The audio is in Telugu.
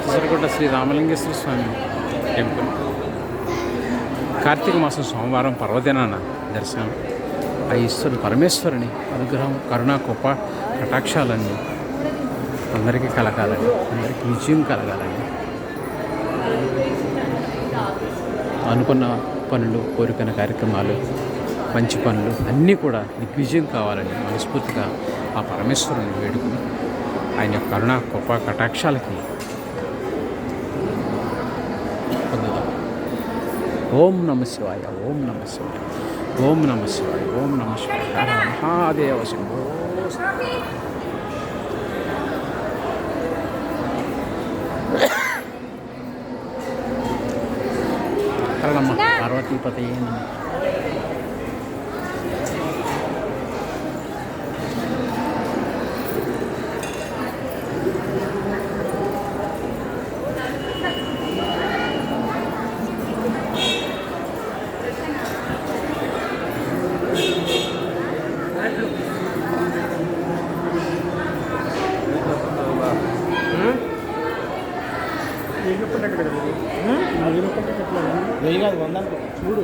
కిసరగుట్ట శ్రీ రామలింగేశ్వర స్వామి టెంపుల్. కార్తీక మాసం సోమవారం పర్వదినాన దర్శనం. ఆ ఈశ్వరుడు పరమేశ్వరుని అనుగ్రహం, కరుణ, కృప, కటాక్షాలన్నీ అందరికీ కలగాలని, అందరికీ విజయం కలగాలని, అనుకున్న పనులు, కోరికన కార్యక్రమాలు, మంచి పనులు అన్నీ కూడా దిగ్విజయం కావాలని మనస్ఫూర్తిగా ఆ పరమేశ్వరుని వేడుకుని ఆయన యొక్క కరుణ, కృప, కటాక్షాలకి పొందుదాం. ఓం నమ శివాయ, ఓం నమ శివాయ, ఓం నమ శివాయ, ఓం నమ శివాయ. హర మహాదేవ శంభో. హరణమ్మ పార్వతీపతయే నమః. వెయ్యి కాదు 100 చూడు.